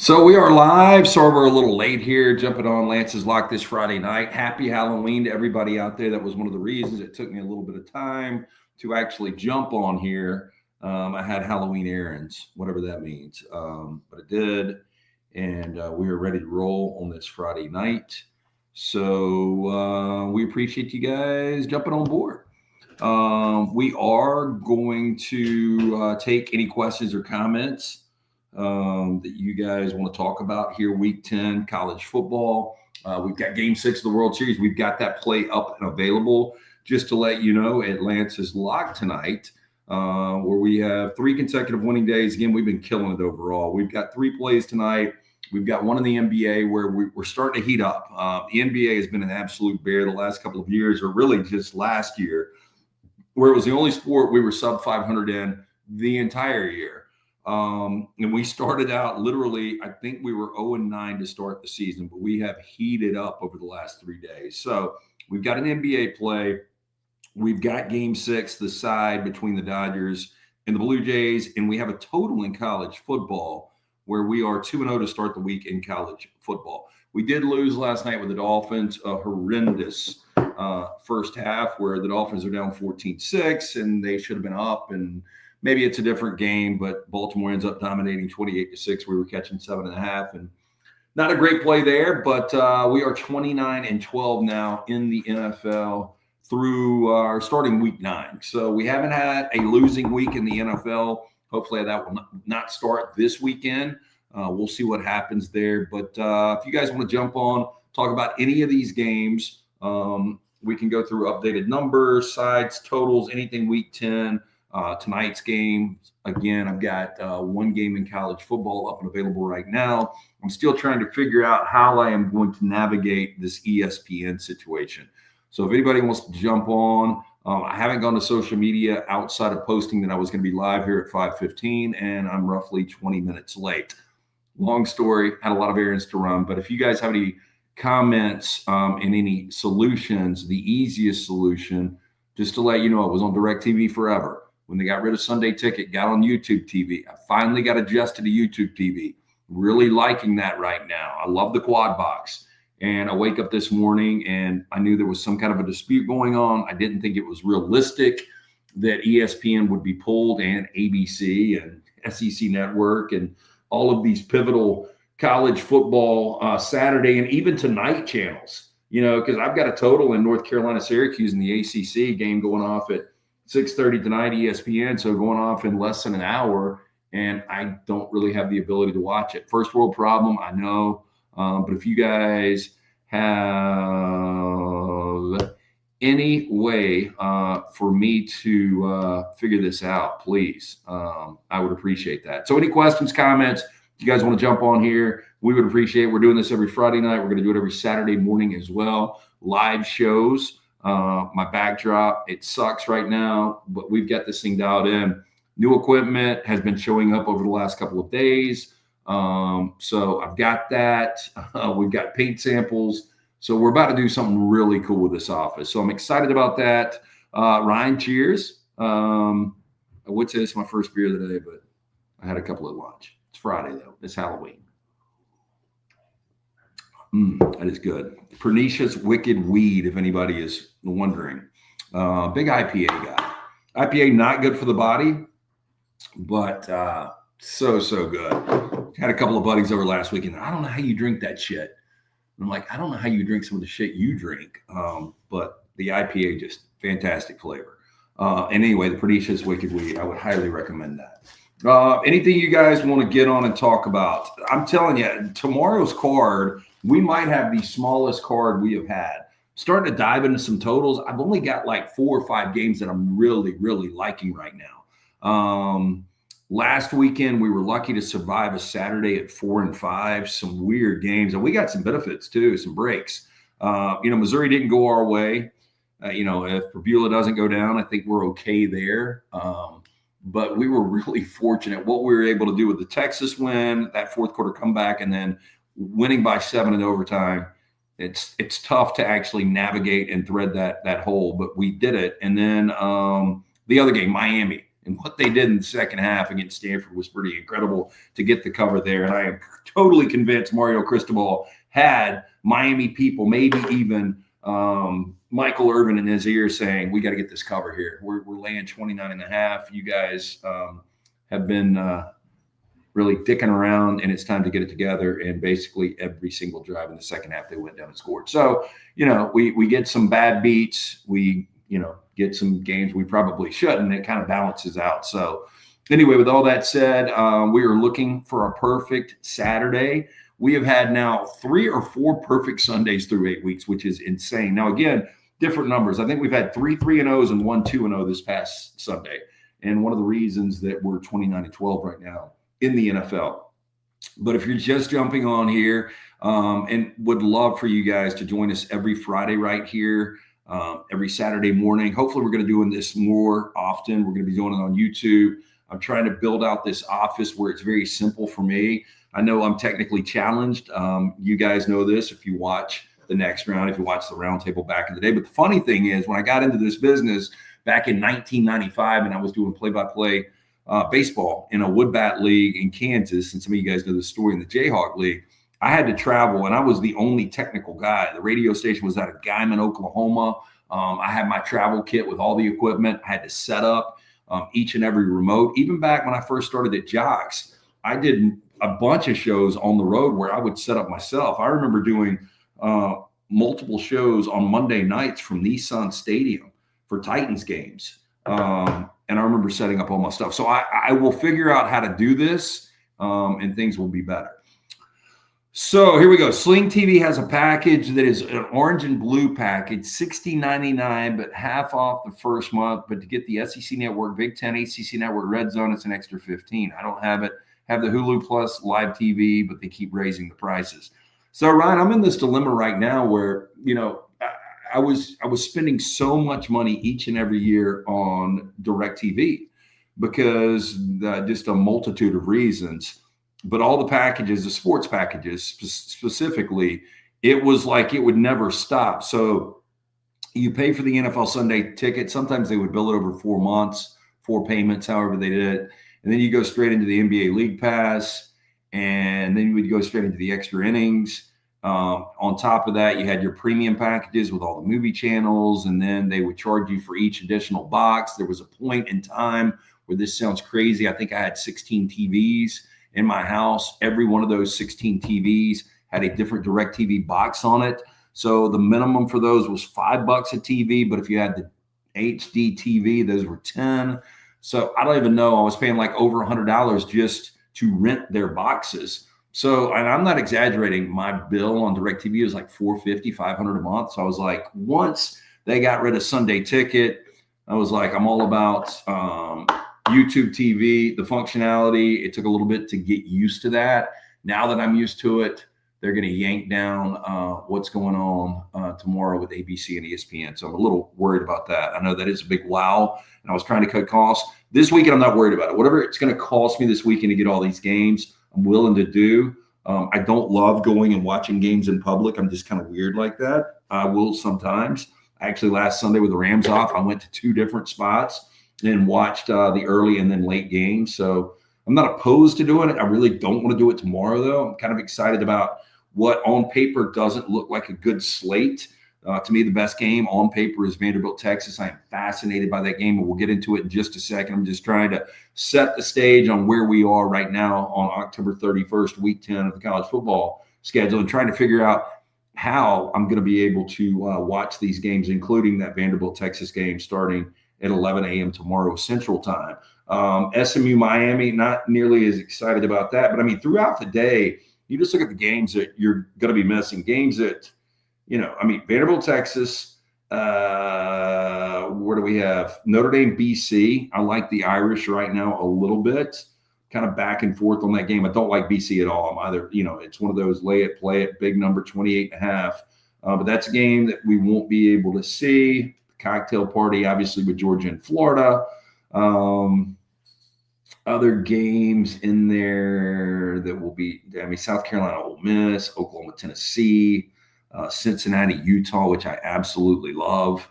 So we are live. Sorry we're a little late here, jumping on Lance's Lock this Friday night. Happy Halloween to everybody out there. That was one of the reasons it took me a little bit of time to actually jump on here. I had Halloween errands, whatever that means, but I did, and we are ready to roll on this Friday night. So we appreciate you guys jumping on board. We are going to take any questions or comments that you guys want to talk about here. Week 10 college football. We've got game 6 of the World Series. We've got that play up and available. Just to let you know, at Lance's Lock tonight, where we have 3 consecutive winning days. Again, we've been killing it overall. We've got 3 plays tonight. We've got one in the NBA where we're starting to heat up. The NBA has been an absolute bear the last couple of years, or really just last year, where it was the only sport we were sub 500 in the entire year. And we started out literally, I think we were 0-9 to start the season, but we have heated up over the last 3 days. So we've got an NBA play. We've got game 6, the side between the Dodgers and the Blue Jays. And we have a total in college football where we are 2-0 to start the week in college football. We did lose last night with the Dolphins, a horrendous first half where the Dolphins are down 14-6 and they should have been up, and maybe it's a different game, but Baltimore ends up dominating 28-6. We were catching 7.5, and not a great play there, but we are 29-12 now in the NFL through our starting week 9. So we haven't had a losing week in the NFL. Hopefully that will not start this weekend. We'll see what happens there. But if you guys want to jump on, talk about any of these games, we can go through updated numbers, sides, totals, anything week 10. Tonight's game, again, I've got 1 game in college football up and available right now. I'm still trying to figure out how I am going to navigate this ESPN situation. So if anybody wants to jump on, I haven't gone to social media outside of posting that I was going to be live here at 5:15, and I'm roughly 20 minutes late. Long story, had a lot of errands to run, but if you guys have any comments and any solutions, the easiest solution, just to let you know, it was on DirecTV forever. When they got rid of Sunday Ticket, got on YouTube TV. I finally got adjusted to YouTube TV. Really liking that right now. I love the quad box. And I wake up this morning and I knew there was some kind of a dispute going on. I didn't think it was realistic that ESPN would be pulled, and ABC and SEC Network and all of these pivotal college football Saturday and even tonight channels, because I've got a total in North Carolina, Syracuse in the ACC game going off at 6:30 tonight, ESPN, so going off in less than an hour, and I don't really have the ability to watch it. First world problem, I know, but if you guys have any way for me to figure this out, please, I would appreciate that. So any questions, comments, if you guys want to jump on here, we would appreciate it. We're doing this every Friday night. We're going to do it every Saturday morning as well. Live shows. My backdrop, it sucks right now, but we've got this thing dialed in. New equipment has been showing up over the last couple of days. So I've got that. We've got paint samples. So we're about to do something really cool with this office. So I'm excited about that. Ryan, cheers. I would say it's my first beer of the day, but I had a couple at lunch. It's Friday, though. It's Halloween. That is good. Pernicious Wicked Weed, if anybody is wondering. Big IPA guy. IPA not good for the body, but so good. Had a couple of buddies over last weekend. I don't know how you drink that shit. I'm like, I don't know how you drink some of the shit you drink, but the IPA, just fantastic flavor. And anyway, the Pernicious Wicked Weed, I would highly recommend that. Anything you guys want to get on and talk about? I'm telling you, tomorrow's card, we might have the smallest card we have had. Starting to dive into some totals. I've only got like 4 or 5 games that I'm really, really liking right now. Last weekend, we were lucky to survive a Saturday at 4-5, some weird games. And we got some benefits too, some breaks. Missouri didn't go our way. If Pabula doesn't go down, I think we're okay there. But we were really fortunate. What we were able to do with the Texas win, that fourth quarter comeback, and then winning by 7 in overtime. It's tough to actually navigate and thread that hole, but we did it. And then the other game, Miami. And what they did in the second half against Stanford was pretty incredible to get the cover there. And I am totally convinced Mario Cristobal had Miami people, maybe even Michael Irvin in his ear saying, we got to get this cover here. We're laying 29.5. You guys have been really dicking around, and it's time to get it together. And basically every single drive in the second half, they went down and scored. So, we get some bad beats. We, get some games we probably shouldn't. It kind of balances out. So anyway, with all that said, we are looking for a perfect Saturday. We have had now 3 or 4 perfect Sundays through 8 weeks, which is insane. Now, again, different numbers. I think we've had 3 3-0s and 1 2-0 this past Sunday. And one of the reasons that we're 29-12 right now in the NFL. But if you're just jumping on here, and would love for you guys to join us every Friday right here, every Saturday morning. Hopefully we're going to be doing this more often. We're going to be doing it on YouTube. I'm trying to build out this office where it's very simple for me. I know I'm technically challenged. You guys know this if you watch the next round, if you watch the roundtable back in the day. But the funny thing is, when I got into this business back in 1995 and I was doing play-by-play baseball in a wood bat league in Kansas, and some of you guys know the story in the Jayhawk League, I had to travel, and I was the only technical guy. The radio station was out of Guyman, Oklahoma. I had my travel kit with all the equipment. I had to set up each and every remote. Even back when I first started at Jocks, I did a bunch of shows on the road where I would set up myself. I remember doing multiple shows on Monday nights from Nissan Stadium for Titans games. And I remember setting up all my stuff. So I will figure out how to do this, and things will be better. So here we go. Sling TV has a package that is an orange and blue package, $60.99, but half off the first month. But to get the SEC Network, Big Ten, ACC Network, Red Zone, it's an extra $15. I don't have it. Have the Hulu Plus live TV, but they keep raising the prices. So Ryan, I'm in this dilemma right now where, I was spending so much money each and every year on DirecTV because just a multitude of reasons. But all the packages, the sports packages specifically, it was like it would never stop. So you pay for the NFL Sunday ticket. Sometimes they would bill it over 4 months, 4 payments, however they did it. And then you go straight into the NBA League Pass, and then you would go straight into the extra innings. On top of that, you had your premium packages with all the movie channels, and then they would charge you for each additional box. There was a point in time where this sounds crazy. I think I had 16 TVs in my house. Every one of those 16 TVs had a different DirecTV box on it. So the minimum for those was $5 a TV, but if you had the HD TV, those were 10. So I don't even know. I was paying like over $100 just to rent their boxes. So, and I'm not exaggerating, my bill on DirecTV was like $450, $500 a month. So I was like, once they got rid of Sunday Ticket, I was like, I'm all about YouTube TV, the functionality. It took a little bit to get used to that. Now that I'm used to it, they're going to yank down what's going on tomorrow with ABC and ESPN. So I'm a little worried about that. I know that is a big wow, and I was trying to cut costs. This weekend, I'm not worried about it. Whatever it's going to cost me this weekend to get all these games, I'm willing to do. I don't love going and watching games in public. I'm just kind of weird like that. I will sometimes. Actually, last Sunday with the Rams off, I went to 2 different spots and watched the early and then late games. So I'm not opposed to doing it. I really don't want to do it tomorrow, though. I'm kind of excited about what on paper doesn't look like a good slate. To me, the best game on paper is Vanderbilt, Texas. I am fascinated by that game, and we'll get into it in just a second. I'm just trying to set the stage on where we are right now on October 31st, week 10 of the college football schedule, and trying to figure out how I'm going to be able to watch these games, including that Vanderbilt, Texas game starting at 11 a.m. tomorrow Central Time. SMU, Miami, not nearly as excited about that. But, I mean, throughout the day, you just look at the games that you're going to be missing, games that, Vanderbilt, Texas, where do we have? Notre Dame, BC. I like the Irish right now a little bit, kind of back and forth on that game. I don't like BC at all. I'm either, it's one of those lay it, play it, big number, 28.5. But that's a game that we won't be able to see. Cocktail party, obviously, with Georgia and Florida. Other games in there that will be, South Carolina, Ole Miss, Oklahoma, Tennessee, Cincinnati, Utah, which I absolutely love.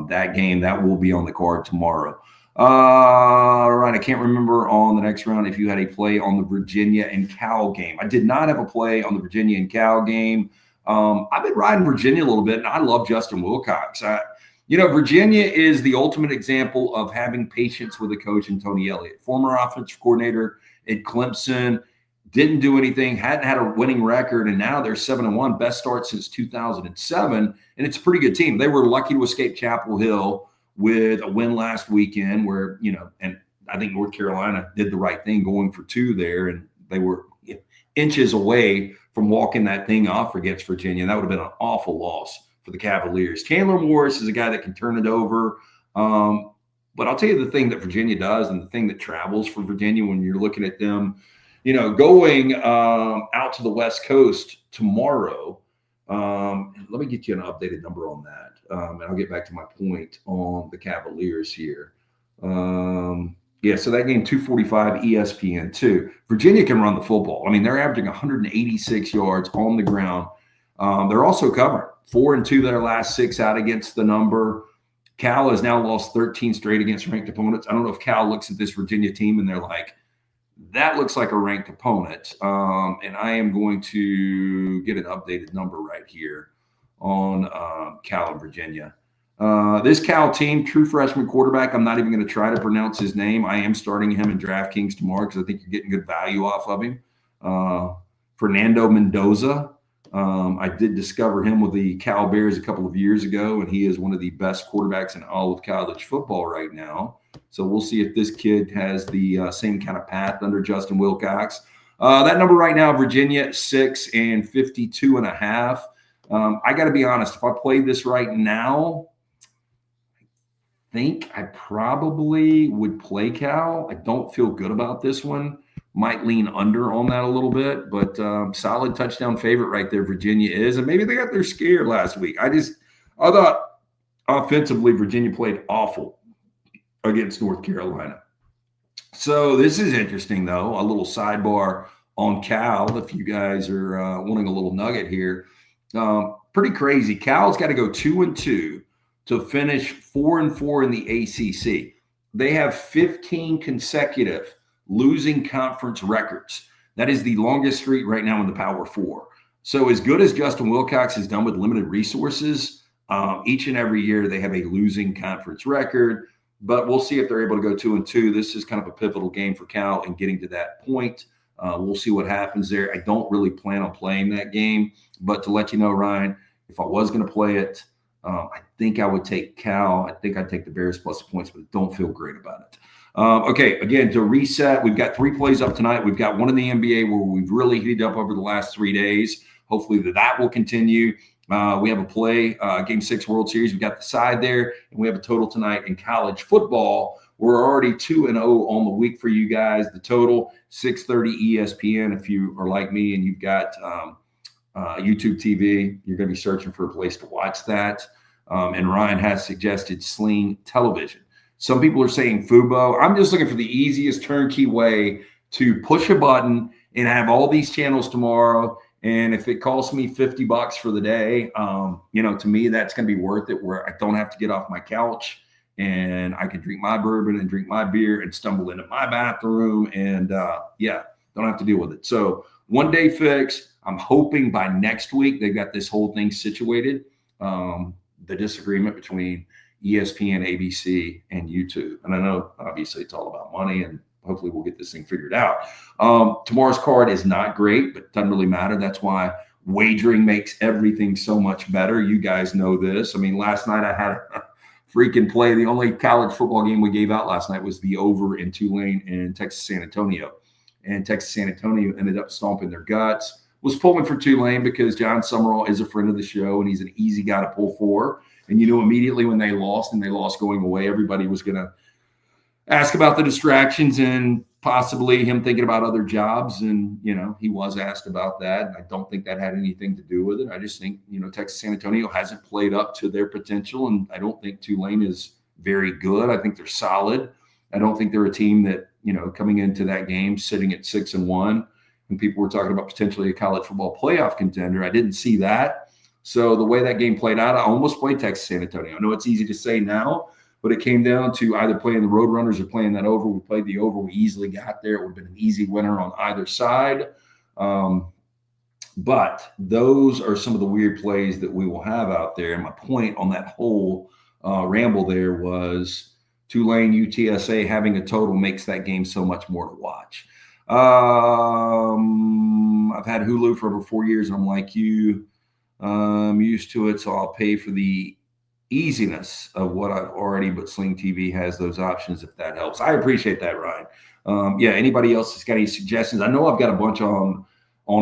That game, that will be on the card tomorrow. Right. I can't remember on the next round if you had a play on the Virginia and Cal game. I did not have a play on the Virginia and Cal game. I've been riding Virginia a little bit, and I love Justin Wilcox. Virginia is the ultimate example of having patience with a coach in Tony Elliott, former offensive coordinator at Clemson. Didn't do anything, hadn't had a winning record, and now they're 7-1, best start since 2007, and it's a pretty good team. They were lucky to escape Chapel Hill with a win last weekend where, and I think North Carolina did the right thing going for 2 there, and they were inches away from walking that thing off against Virginia. That would have been an awful loss for the Cavaliers. Chandler Morris is a guy that can turn it over. But I'll tell you the thing that Virginia does and the thing that travels for Virginia when you're looking at them, going out to the West Coast tomorrow. Let me get you an updated number on that. And I'll get back to my point on the Cavaliers here. So that game, 245 ESPN2. Virginia can run the football. I mean, they're averaging 186 yards on the ground. They're also covering 4-2 their last 6 out against the number. Cal has now lost 13 straight against ranked opponents. I don't know if Cal looks at this Virginia team and they're like, that looks like a ranked opponent. And I am going to get an updated number right here on Cal and Virginia. This Cal team, true freshman quarterback, I'm not even going to try to pronounce his name. I am starting him in DraftKings tomorrow because I think you're getting good value off of him. Fernando Mendoza. I did discover him with the Cal Bears a couple of years ago, and he is one of the best quarterbacks in all of college football right now. So we'll see if this kid has the same kind of path under Justin Wilcox. That number right now, Virginia, 6 and 52.5. I got to be honest, if I played this right now, I think I probably would play Cal. I don't feel good about this one. Might lean under on that a little bit, but solid touchdown favorite right there, Virginia is. And maybe they got their scare last week. I thought offensively, Virginia played awful against North Carolina. So this is interesting, though. A little sidebar on Cal, if you guys are wanting a little nugget here. Pretty crazy. Cal's got to go 2-2 to finish 4-4 in the ACC. They have 15 consecutive losing conference records. That is the longest streak right now in the Power Four. So as good as Justin Wilcox has done with limited resources, each and every year they have a losing conference record. But we'll see if they're able to go 2-2. This is kind of a pivotal game for Cal in getting to that point. We'll see what happens there. I don't really plan on playing that game. But to let you know, Ryan, if I was going to play it, I think I would take Cal. I think I'd take the Bears plus the points, but I don't feel great about it. Okay, again, to reset, we've got 3 plays up tonight. We've got one in the NBA where we've really heated up over the last 3 days. Hopefully that will continue. We have a play, Game 6 World Series. We've got the side there, and we have a total tonight in college football. We're already 2-0 on the week for you guys. The total, 6:30 ESPN. If you are like me and you've got YouTube TV, you're going to be searching for a place to watch that. And Ryan has suggested Sling Television. Some people are saying Fubo. I'm just looking for the easiest turnkey way to push a button and have all these channels tomorrow. And if it costs me $50 for the day, to me, that's going to be worth it, where I don't have to get off my couch and I can drink my bourbon and drink my beer and stumble into my bathroom and don't have to deal with it. So 1 day fix. I'm hoping by next week they've got this whole thing situated. The disagreement between ESPN, ABC, and YouTube. And I know, obviously, it's all about money, and hopefully we'll get this thing figured out. Tomorrow's card is not great, but it doesn't really matter. That's why wagering makes everything so much better. You guys know this. I mean, last night I had a freaking play. The only college football game we gave out last night was the over in Tulane and Texas San Antonio. And Texas San Antonio ended up stomping their guts. Was pulling for Tulane because John Summerall is a friend of the show, and he's an easy guy to pull for. And immediately when they lost, and they lost going away, everybody was going to ask about the distractions and possibly him thinking about other jobs. And, he was asked about that. I don't think that had anything to do with it. I just think, Texas San Antonio hasn't played up to their potential. And I don't think Tulane is very good. I think they're solid. I don't think they're a team that, coming into that game, sitting at 6-1, and people were talking about potentially a college football playoff contender. I didn't see that. So the way that game played out, I almost played Texas San Antonio. I know it's easy to say now, but it came down to either playing the Roadrunners or playing that over. We played the over. We easily got there. It would have been an easy winner on either side. But those are some of the weird plays that we will have out there. And my point on that whole ramble there was Tulane UTSA having a total makes that game so much more to watch. I've had Hulu for over 4 years, and I'm like you, I'm used to it, so I'll pay for the easiness of what I've already, but Sling TV has those options if that helps. I appreciate that, Ryan. Yeah, anybody else that's got any suggestions? I know I've got a bunch on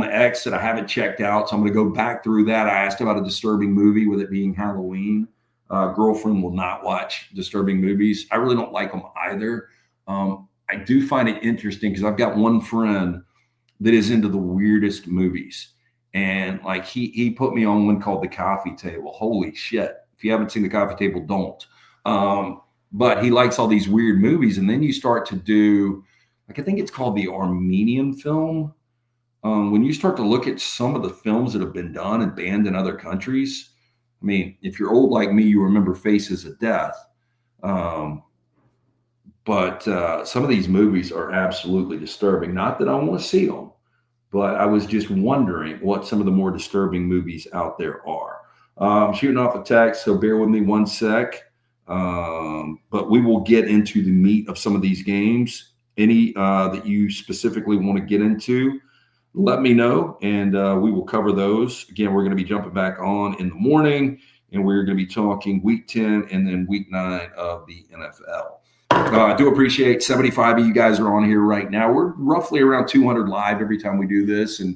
X that I haven't checked out, so I'm going to go back through that. I asked about a disturbing movie with it being Halloween. Girlfriend will not watch disturbing movies. I really don't like them either. I do find it interesting because I've got one friend that is into the weirdest movies. And like he put me on one called The Coffee Table. Holy shit. If you haven't seen The Coffee Table, don't. But he likes all these weird movies. And then you start to do, like, I think it's called the Armenian film. When you start to look at some of the films that have been done and banned in other countries, I mean, if you're old like me, you remember Faces of Death. But some of these movies are absolutely disturbing. Not that I want to see them, but I was just wondering what some of the more disturbing movies out there are. I'm shooting off a text, so bear with me one sec. But we will get into the meat of some of these games. Any that you specifically want to get into, let me know, and we will cover those. Again, we're going to be jumping back on in the morning, and we're going to be talking Week 10 and then Week 9 of the NFL. I do appreciate 75 of you guys are on here right now. We're roughly around 200 live every time we do this. And,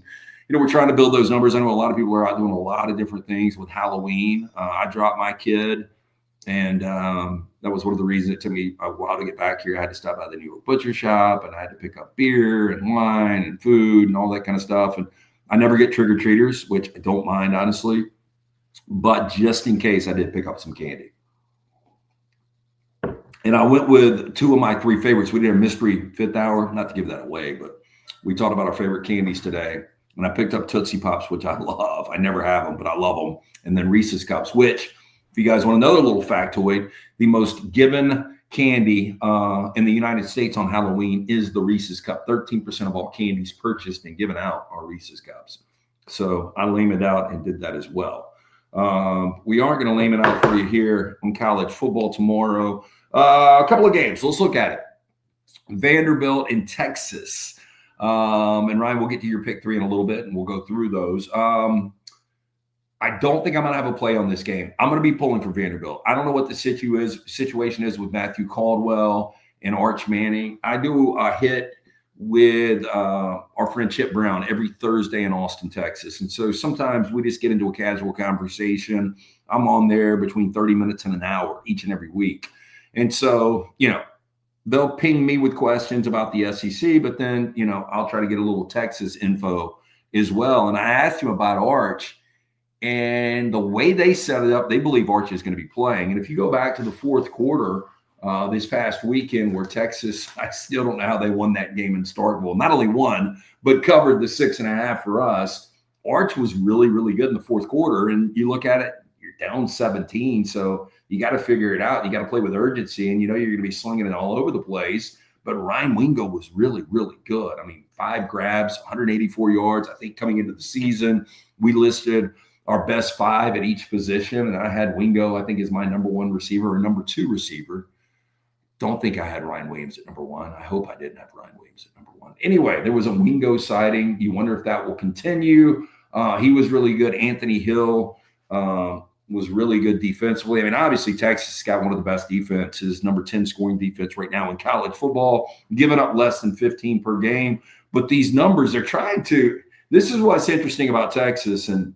you know, we're trying to build those numbers. I know a lot of people are out doing a lot of different things with Halloween. I dropped my kid, and that was one of the reasons it took me a while to get back here. I had to stop by the New York Butcher Shop, and I had to pick up beer and wine and food and all that kind of stuff. And I never get trick-or-treaters, which I don't mind, honestly. But just in case, I did pick up some candy. And I went with two of my three favorites. We did a mystery fifth hour, not to give that away, but we talked about our favorite candies today. And I picked up Tootsie Pops, which I love. I never have them, but I love them. And then Reese's Cups, which, if you guys want another little factoid, the most given candy in the United States on Halloween is the Reese's Cup. 13% of all candies purchased and given out are Reese's Cups. So I lame it out and did that as well. We aren't going to lame it out for you here on college football tomorrow. A couple of games. Let's look at it. Vanderbilt in Texas. And Ryan, we'll get to your pick three in a little bit, and we'll go through those. I don't think I'm going to have a play on this game. I'm going to be pulling for Vanderbilt. I don't know what the situation is with Matthew Caldwell and Arch Manning. I do a hit with our friend Chip Brown every Thursday in Austin, Texas. And so sometimes we just get into a casual conversation. I'm on there between 30 minutes and an hour each and every week. And so, you know, they'll ping me with questions about the SEC, but then, you know, I'll try to get a little Texas info as well. And I asked him about Arch, and the way they set it up, they believe Arch is going to be playing. And if you go back to the fourth quarter this past weekend where Texas, I still don't know how they won that game in Starkville. Not only won, but covered the 6.5 for us. Arch was really, really good in the fourth quarter. And you look at it, you're down 17. So you got to figure it out. You got to play with urgency, and you know you're going to be slinging it all over the place. But Ryan Wingo was really, really good. I mean, 5 grabs, 184 yards. I think coming into the season, we listed our best 5 at each position, and I had Wingo, I think, as my number 1 receiver or number 2 receiver. Don't think I had Ryan Williams at number 1. I hope I didn't have Ryan Williams at number 1. Anyway, there was a Wingo sighting. You wonder if that will continue. He was really good. Anthony Hill was really good defensively. I mean, obviously, Texas has got one of the best defenses, number 10 scoring defense right now in college football, giving up less than 15 per game. But these numbers, they're trying to – this is what's interesting about Texas, and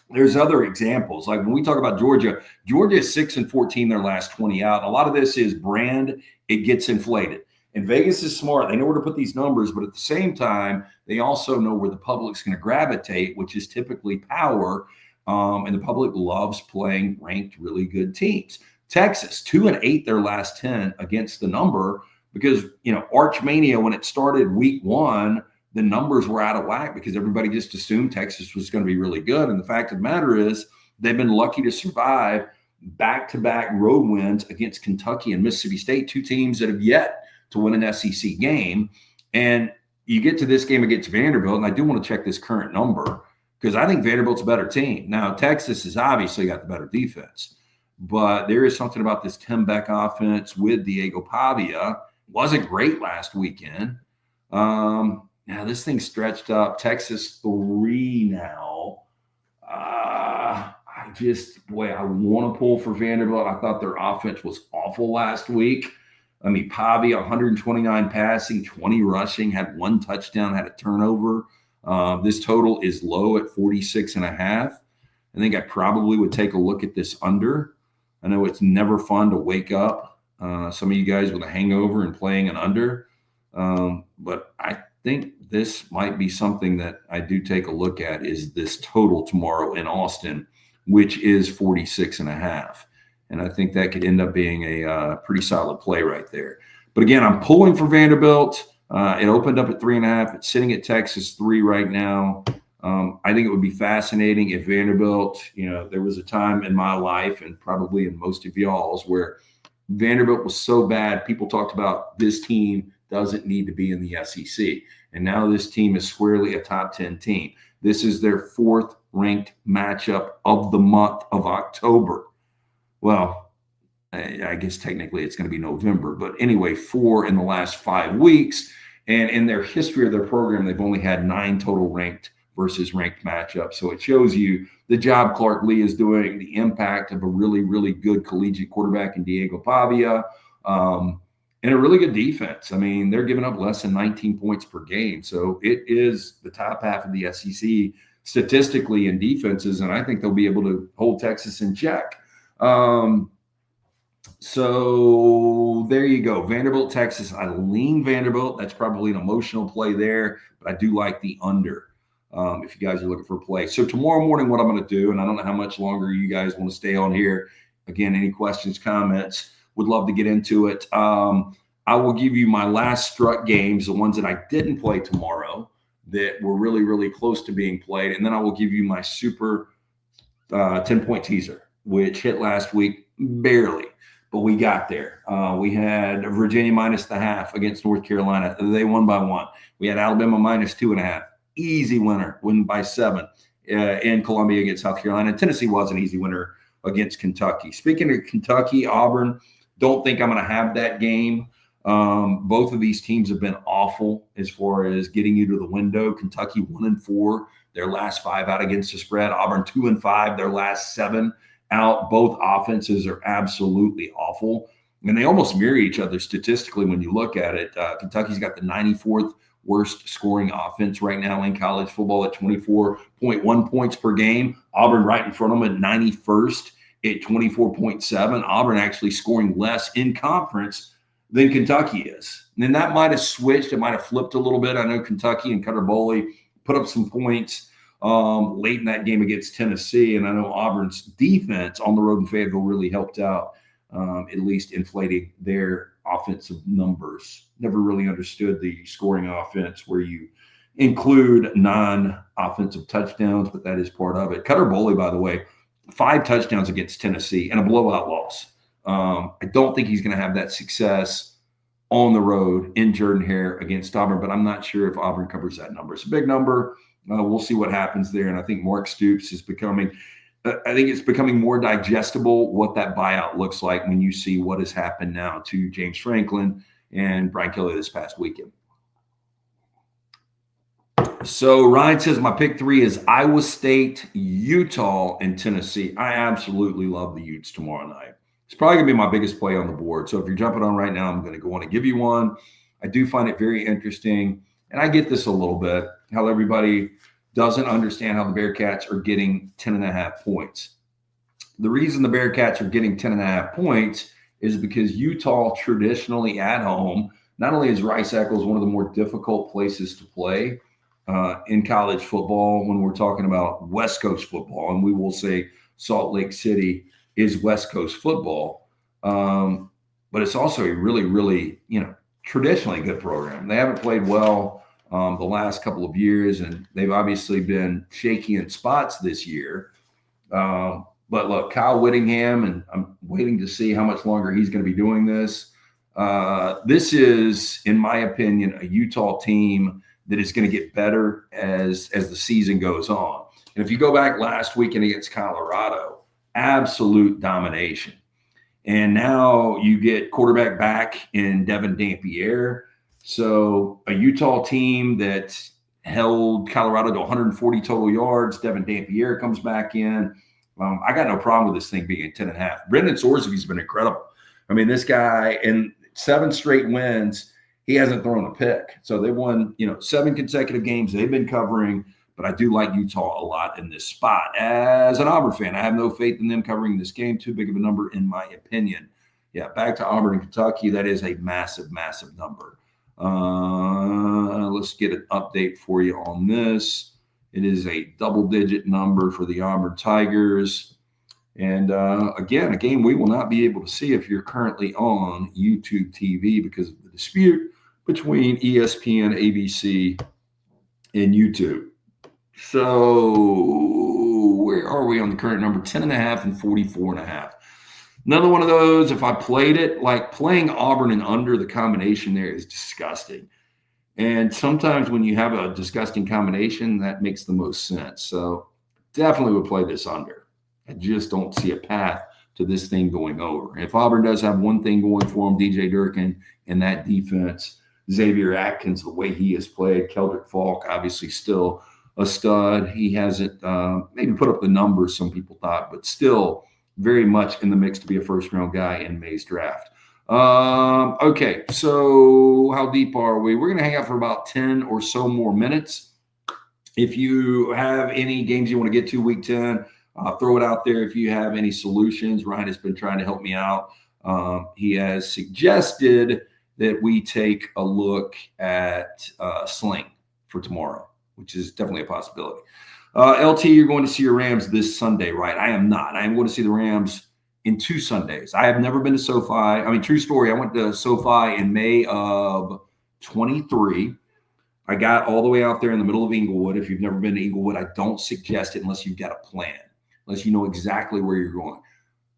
there's other examples. Like when we talk about Georgia is 6-14 their last 20 out. A lot of this is brand. It gets inflated. And Vegas is smart. They know where to put these numbers, but at the same time, they also know where the public's going to gravitate, which is typically power. And the public loves playing ranked, really good teams. Texas, 2-8 their last 10 against the number because, you know, Arch Mania, when it started week 1, the numbers were out of whack because everybody just assumed Texas was going to be really good. And the fact of the matter is they've been lucky to survive back-to-back road wins against Kentucky and Mississippi State, two teams that have yet to win an SEC game. And you get to this game against Vanderbilt, and I do want to check this current number because I think Vanderbilt's a better team. Now, Texas has obviously got the better defense, but there is something about this Tim Beck offense with Diego Pavia. Wasn't great last weekend. Now, this thing's stretched up. Texas 3 now. I want to pull for Vanderbilt. I thought their offense was awful last week. I mean, Pavia, 129 passing, 20 rushing, had 1 touchdown, had a turnover. This total is low at 46.5. I think I probably would take a look at this under. I know it's never fun to wake up some of you guys with a hangover and playing an under. But I think this might be something that I do take a look at is this total tomorrow in Austin, which is 46.5. And I think that could end up being a pretty solid play right there. But again, I'm pulling for Vanderbilt. It opened up at 3.5. It's sitting at Texas 3 right now. I think it would be fascinating if Vanderbilt, there was a time in my life and probably in most of y'all's where Vanderbilt was so bad, people talked about this team doesn't need to be in the SEC. And now this team is squarely a top 10 team. This is their 4th ranked matchup of the month of October. Well, I guess technically it's going to be November, but anyway, 4 in the last 5 weeks. And in their history of their program, they've only had 9 total ranked versus ranked matchups. So it shows you the job Clark Lee is doing, the impact of a really, really good collegiate quarterback in Diego Pavia, and a really good defense. I mean, they're giving up less than 19 points per game. So it is the top half of the SEC statistically in defenses, and I think they'll be able to hold Texas in check. So there you go. Vanderbilt, Texas. I lean Vanderbilt. That's probably an emotional play there, but I do like the under if you guys are looking for a play. So tomorrow morning, what I'm going to do, and I don't know how much longer you guys want to stay on here. Again, any questions, comments, would love to get into it. I will give you my last struck games, the ones that I didn't play tomorrow that were really, really close to being played. And then I will give you my super 10-point teaser, which hit last week barely, but we got there. We had Virginia minus the half against North Carolina. They won by 1. We had Alabama minus 2.5. Easy winner, win by 7 in Columbia against South Carolina. Tennessee was an easy winner against Kentucky. Speaking of Kentucky, Auburn, don't think I'm going to have that game. Both of these teams have been awful as far as getting you to the window. Kentucky 1-4, their last 5 out against the spread. Auburn 2-5, their last 7 out. Both offenses are absolutely awful, and they almost mirror each other statistically when you look at it. Kentucky's got the 94th worst scoring offense right now in college football at 24.1 points per game. Auburn right in front of them at 91st at 24.7. Auburn actually scoring less in conference than Kentucky is. And that might have switched. It might have flipped a little bit. I know Kentucky and Cutter Boley put up some points late in that game against Tennessee. And I know Auburn's defense on the road in Fayetteville really helped out, at least inflating their offensive numbers. Never really understood the scoring offense where you include non-offensive touchdowns, but that is part of it. Cutter Boley, by the way, 5 touchdowns against Tennessee and a blowout loss. I don't think he's going to have that success on the road in Jordan-Hare against Auburn, but I'm not sure if Auburn covers that number. It's a big number. We'll see what happens there. And I think Mark Stoops is becoming more digestible what that buyout looks like when you see what has happened now to James Franklin and Brian Kelly this past weekend. So Ryan says my pick 3 is Iowa State, Utah, and Tennessee. I absolutely love the Utes tomorrow night. It's probably going to be my biggest play on the board. So if you're jumping on right now, I'm going to go on and give you one. I do find it very interesting, and I get this a little bit, how everybody doesn't understand how the Bearcats are getting 10.5 points. The reason the Bearcats are getting 10.5 points is because Utah traditionally at home, not only is Rice-Eccles one of the more difficult places to play in college football when we're talking about West Coast football, and we will say Salt Lake City is West Coast football, but it's also a really, really, traditionally good program. They haven't played well the last couple of years, and they've obviously been shaky in spots this year. But But look, Kyle Whittingham, and I'm waiting to see how much longer he's going to be doing this. This is, in my opinion, a Utah team that is going to get better as the season goes on. And if you go back last weekend against Colorado, absolute domination. And now you get quarterback back in Devin Dampier. So a Utah team that held Colorado to 140 total yards. Devin Dampier comes back in. I got no problem with this thing being 10.5. Brendan Sorsby's been incredible. I mean, this guy in 7 straight wins, he hasn't thrown a pick. So they won, 7 consecutive games they've been covering. But I do like Utah a lot in this spot. As an Auburn fan, I have no faith in them covering this game. Too big of a number, in my opinion. Yeah, back to Auburn and Kentucky. That is a massive, massive number. Let's get an update for you on this. It is a double-digit number for the Auburn Tigers. And again, a game we will not be able to see if you're currently on YouTube TV because of the dispute between ESPN, ABC, and YouTube. So where are we on the current number? 10.5 and 44.5. Another one of those, if I played it, like playing Auburn and under, the combination there is disgusting. And sometimes when you have a disgusting combination, that makes the most sense. So definitely would play this under. I just don't see a path to this thing going over. If Auburn does have one thing going for them, DJ Durkin and that defense, Xavier Atkins, the way he has played, Keldrick Falk, obviously still a stud. He hasn't maybe put up the numbers some people thought, but still very much in the mix to be a first-round guy in May's draft. Okay, so how deep are we? We're going to hang out for about 10 or so more minutes. If you have any games you want to get to week 10, throw it out there. If you have any solutions, Ryan has been trying to help me out. He has suggested that we take a look at Sling for tomorrow, which is definitely a possibility. LT, you're going to see your Rams this Sunday, right? I am not. I am going to see the Rams in 2 Sundays. I have never been to SoFi. I mean, true story, I went to SoFi in May of 23. I got all the way out there in the middle of Inglewood. If you've never been to Inglewood, I don't suggest it unless you've got a plan, unless you know exactly where you're going,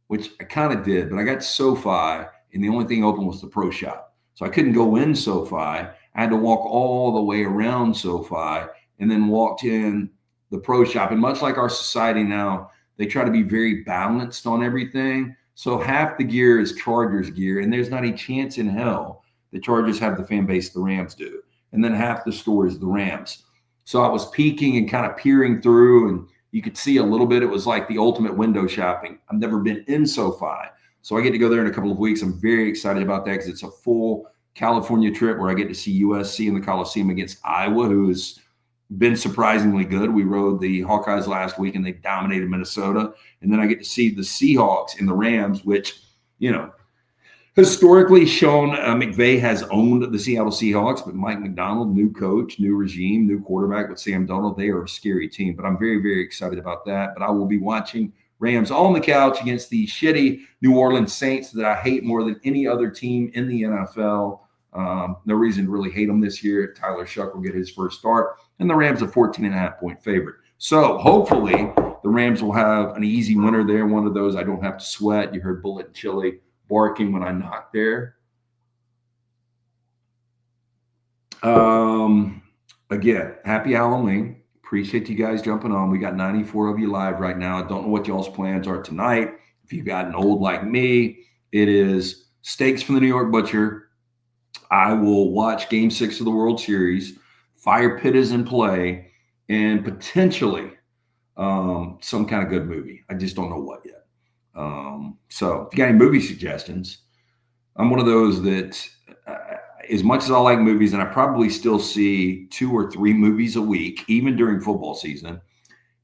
which I kind of did. But I got to SoFi, and the only thing open was the pro shop. So I couldn't go in SoFi. I had to walk all the way around SoFi and then walked in the pro shop. And much like our society now, they try to be very balanced on everything. So half the gear is Chargers gear, and there's not a chance in hell the Chargers have the fan base the Rams do. And then half the store is the Rams. So I was peeking and kind of peering through, and you could see a little bit. It was like the ultimate window shopping. I've never been in SoFi. So I get to go there in a couple of weeks. I'm very excited about that because it's a full California trip where I get to see USC in the Coliseum against Iowa, who has been surprisingly good. We rode the Hawkeyes last week, and they dominated Minnesota. And then I get to see the Seahawks and the Rams, which, historically Sean McVay has owned the Seattle Seahawks, but Mike McDonald, new coach, new regime, new quarterback with Sam Darnold, they are a scary team. But I'm very, very excited about that. But I will be watching Rams on the couch against the shitty New Orleans Saints that I hate more than any other team in the NFL. No reason to really hate them this year. Tyler Shuck will get his first start, and the Rams a 14.5-point favorite. So hopefully the Rams will have an easy winner there, one of those I don't have to sweat. You heard Bullet and Chili barking when I knocked there. Again, happy Halloween. Appreciate you guys jumping on. We got 94 of you live right now. I don't know what y'all's plans are tonight. If you've gotten old like me, it is steaks from the New York Butcher. I will watch Game 6 of the World Series. Fire Pit is in play, and potentially some kind of good movie. I just don't know what yet. So if you got any movie suggestions, I'm one of those that as much as I like movies, and I probably still see 2 or 3 movies a week, even during football season,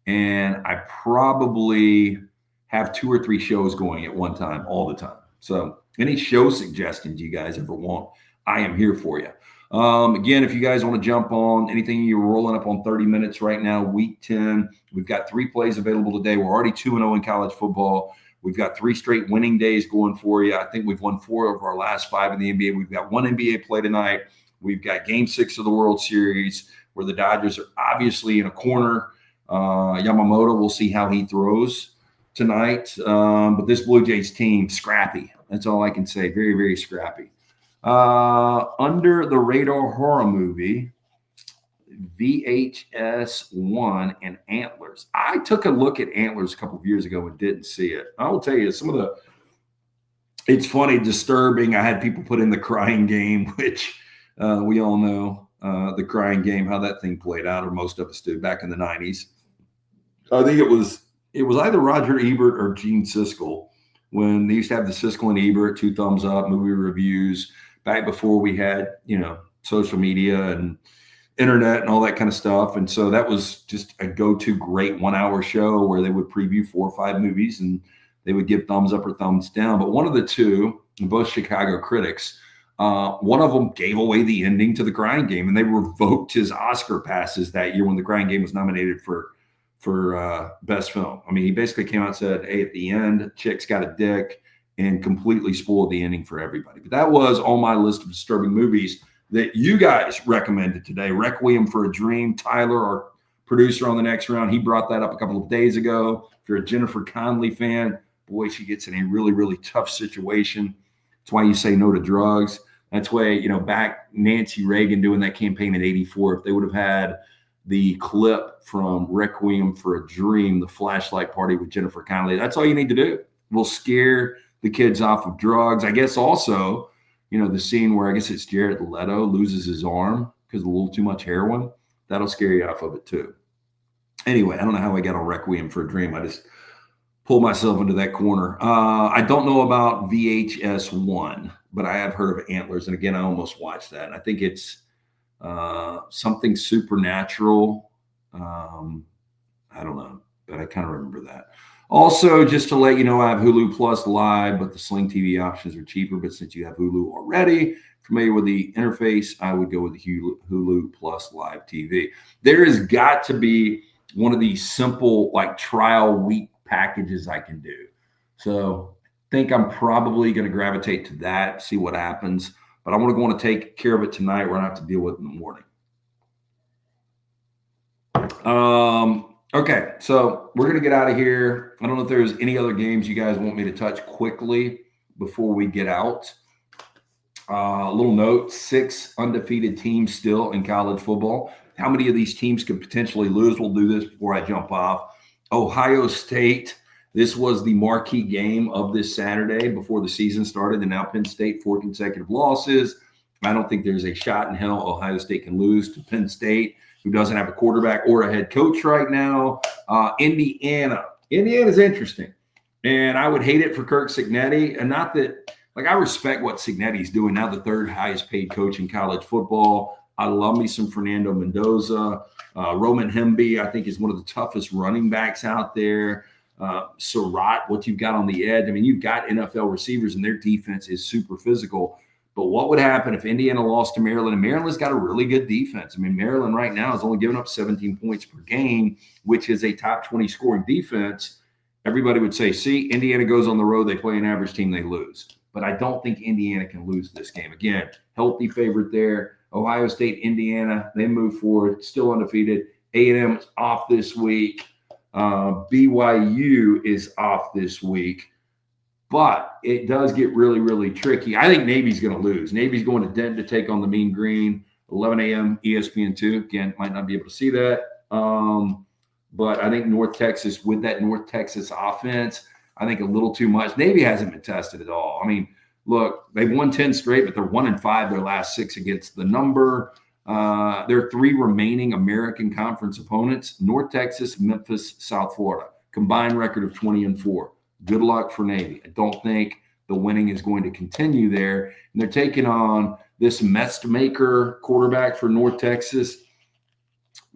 and I probably have 2 or 3 shows going at one time all the time. So any show suggestions you guys ever want, I am here for you. Again, if you guys want to jump on anything, you're rolling up on 30 minutes right now, week 10. We've got 3 plays available today. We're already 2-0 in college football. We've got 3 straight winning days going for you. I think we've won 4 of our last 5 in the NBA. We've got 1 NBA play tonight. We've got Game 6 of the World Series where the Dodgers are obviously in a corner. Yamamoto, we'll see how he throws. tonight. But this Blue Jays team, scrappy. That's all I can say. Very, very scrappy. Under the radar horror movie, VHS 1 and Antlers. I took a look at Antlers a couple of years ago and didn't see it. I will tell you, it's funny, disturbing. I had people put in The Crying Game, which we all know The Crying Game, how that thing played out, or most of us do, back in the 90s. I think it was either Roger Ebert or Gene Siskel when they used to have the Siskel and Ebert 2 thumbs up movie reviews back before we had, social media and internet and all that kind of stuff. And so that was just a go-to great 1-hour show where they would preview 4 or 5 movies and they would give thumbs up or thumbs down. But one of the two, both Chicago critics, one of them gave away the ending to The Crying Game, and they revoked his Oscar passes that year when The Crying Game was nominated for best film. I mean, he basically came out and said, hey, at the end, chick's got a dick, and completely spoiled the ending for everybody. But that was on my list of disturbing movies that you guys recommended today. Requiem for a Dream. Tyler, our producer on the next round, he brought that up a couple of days ago. If you're a Jennifer Connelly fan, boy, she gets in a really, really tough situation. That's why you say no to drugs. That's why, back Nancy Reagan doing that campaign in '84, if they would have had the clip from Requiem for a Dream, the flashlight party with Jennifer Connelly, that's all you need to do. We'll scare the kids off of drugs. I guess also, the scene where I guess it's Jared Leto loses his arm because of a little too much heroin, that'll scare you off of it too. Anyway, I don't know how I got on Requiem for a Dream. I just pulled myself into that corner. I don't know about VHS 1, but I have heard of Antlers. And again, I almost watched that. I think it's something supernatural. I don't know, but I kind of remember that. Also, just to let you know, I have Hulu Plus Live, but the Sling TV options are cheaper. But since you have Hulu already, familiar with the interface, I would go with the Hulu Plus Live TV. There has got to be one of these simple trial week packages I can do. So I think I'm probably going to gravitate to that, see what happens. But I want to take care of it tonight. We're going to have to deal with it in the morning. Okay, so we're going to get out of here. I don't know if there's any other games you guys want me to touch quickly before we get out. A little note, 6 undefeated teams still in college football. How many of these teams could potentially lose? We'll do this before I jump off. Ohio State, this was the marquee game of this Saturday before the season started, and now Penn State, 4 consecutive losses. I don't think there's a shot in hell Ohio State can lose to Penn State, who doesn't have a quarterback or a head coach right now. Indiana's interesting, and I would hate it for Kirk Cignetti, and not that I respect what Cignetti's doing now, the 3rd highest paid coach in college football. I love me some Fernando Mendoza. Roman Hemby, I think, is one of the toughest running backs out there. Surratt, what you've got on the edge. I mean, you've got NFL receivers, and their defense is super physical. But what would happen if Indiana lost to Maryland? And Maryland's got a really good defense. I mean, Maryland right now is only giving up 17 points per game, which is a top 20 scoring defense. Everybody would say, see, Indiana goes on the road, they play an average team, they lose. But I don't think Indiana can lose this game. Again, healthy favorite there. Ohio State, Indiana, they move forward, still undefeated. A&M is off this week. BYU is off this week. But it does get really, really tricky. I think Navy's going to lose. Navy's going to Denton to take on the Mean Green, 11 a.m. ESPN2. Again, might not be able to see that. But I think North Texas, with that North Texas offense, I think a little too much. Navy hasn't been tested at all. I mean, look, they've won 10 straight, but they're 1-5 their last 6 against the number. Their 3 remaining American Conference opponents, North Texas, Memphis, South Florida, combined record of 20-4. Good luck for Navy. I don't think the winning is going to continue there. And they're taking on this Mestmaker quarterback for North Texas.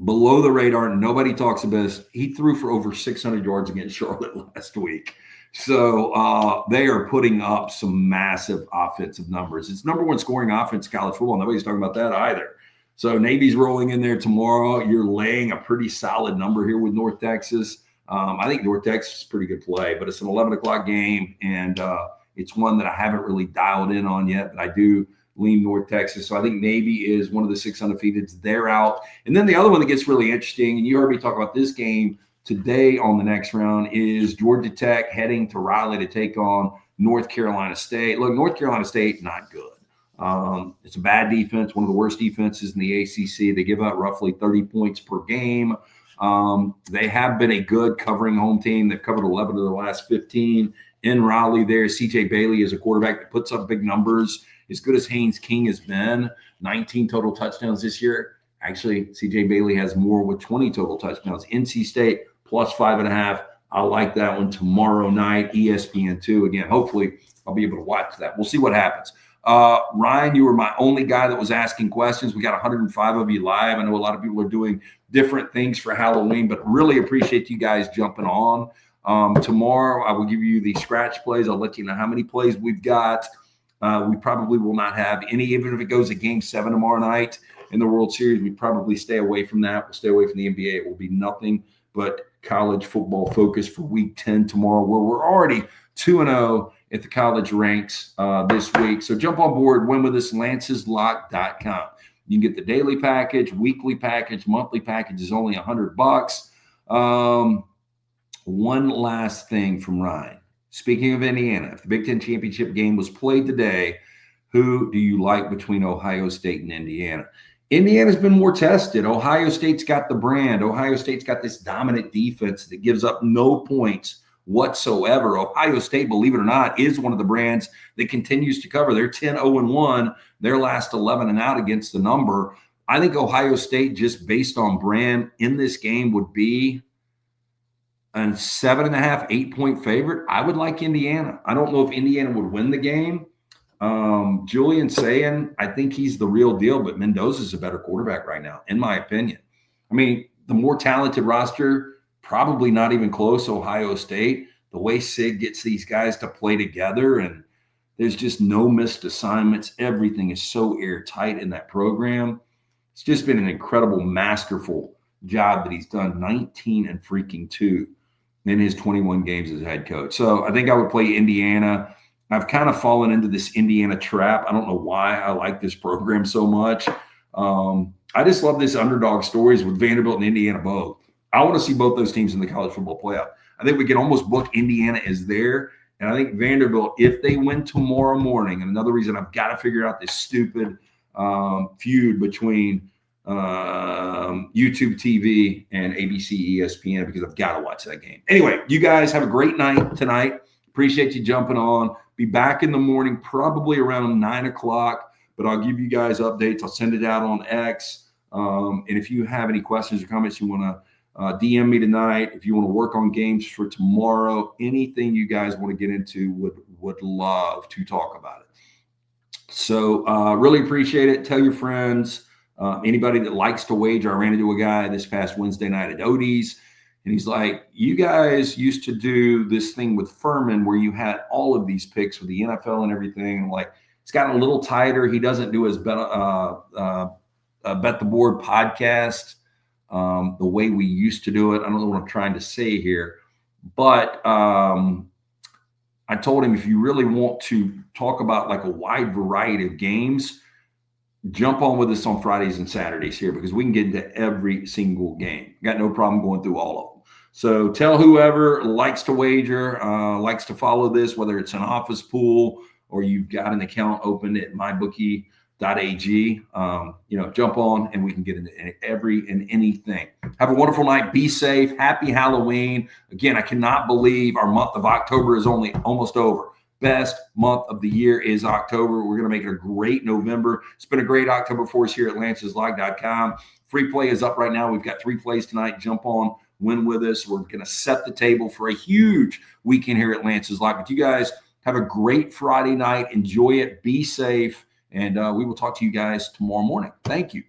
Below the radar, nobody talks about this. He threw for over 600 yards against Charlotte last week. So they are putting up some massive offensive numbers. It's number 1 scoring offense in college football. Nobody's talking about that either. So Navy's rolling in there tomorrow. You're laying a pretty solid number here with North Texas. I think North Texas is a pretty good play, but it's an 11 o'clock game, and it's one that I haven't really dialed in on yet, but I do lean North Texas. So I think Navy is one of the 6 undefeateds. They're out. And then the other one that gets really interesting, and you heard me talk about this game today on the next round is Georgia Tech heading to Raleigh to take on North Carolina State. Look, North Carolina State, not good. It's a bad defense, one of the worst defenses in the ACC. They give up roughly 30 points per game. They have been a good covering home team. They've covered 11 of the last 15 in Raleigh there. CJ Bailey is a quarterback that puts up big numbers. As good as Haynes King has been, 19 total touchdowns this year. Actually, CJ Bailey has more with 20 total touchdowns. NC State plus 5.5. I like that one tomorrow night, ESPN2. Again, hopefully I'll be able to watch that. We'll see what happens. Ryan, you were my only guy that was asking questions. We got 105 of you live. I know a lot of people are doing different things for Halloween, but really appreciate you guys jumping on. Tomorrow, I will give you the scratch plays. I'll let you know how many plays we've got. We probably will not have any, even if it goes to Game 7 tomorrow night in the World Series. We probably stay away from that. We'll stay away from the NBA. It will be nothing but college football focus for Week 10 tomorrow, where we're already 2-0 at the college ranks this week. So jump on board, win with us, lanceslock.com. You can get the daily package, weekly package, monthly package is only $100. One last thing from Ryan. Speaking of Indiana, if the Big Ten championship game was played today, who do you like between Ohio State and Indiana? Indiana's been more tested. Ohio State's got the brand. Ohio State's got this dominant defense that gives up no points whatsoever. Ohio State, believe it or not, is one of the brands that continues to cover. They're 10-0-1. Their last 11 and out against the number. I think Ohio State, just based on brand in this game, would be a 7.5, 8-point favorite. I would like Indiana. I don't know if Indiana would win the game. Julian saying, I think he's the real deal, but Mendoza's a better quarterback right now, in my opinion. I mean, the more talented roster, probably not even close, Ohio State. The way Sig gets these guys to play together, and there's just no missed assignments. Everything is so airtight in that program. It's just been an incredible, masterful job that he's done. 19-2 in his 21 games as head coach. So I think I would play Indiana. I've kind of fallen into this Indiana trap. I don't know why I like this program so much. I just love this underdog stories with Vanderbilt and Indiana both. I want to see both those teams in the college football playoff. I think we can almost book Indiana as there. And I think Vanderbilt, if they win tomorrow morning, and another reason I've got to figure out this stupid feud between YouTube TV and ABC ESPN, because I've got to watch that game. Anyway, you guys have a great night tonight. Appreciate you jumping on. Be back in the morning, probably around 9 o'clock, but I'll give you guys updates. I'll send it out on X. And if you have any questions or comments you want to DM me tonight, if you want to work on games for tomorrow, anything you guys want to get into, would love to talk about it. So really appreciate it. Tell your friends. Anybody that likes to wager. I ran into a guy this past Wednesday night at Odie's, and he's like, you guys used to do this thing with Furman where you had all of these picks with the NFL and everything. And like, it's gotten a little tighter. He doesn't do his Bet the Board podcast the way we used to do it. I don't know what I'm trying to say here, but I told him, if you really want to talk about like a wide variety of games, jump on with us on Fridays and Saturdays here, because we can get into every single game. Got no problem going through all of them. So tell whoever likes to wager, likes to follow this, whether it's an office pool or you've got an account open at mybookie.ag, jump on and we can get into every and anything. Have a wonderful night. Be safe. Happy Halloween. Again, I cannot believe our month of October is almost over. Best month of the year is October. We're going to make it a great November. It's been a great October for us here at LancesLog.com. Free play is up right now. We've got 3 plays tonight. Jump on, win with us. We're going to set the table for a huge weekend here at Lance's Log. But you guys have a great Friday night. Enjoy it. Be safe. And we will talk to you guys tomorrow morning. Thank you.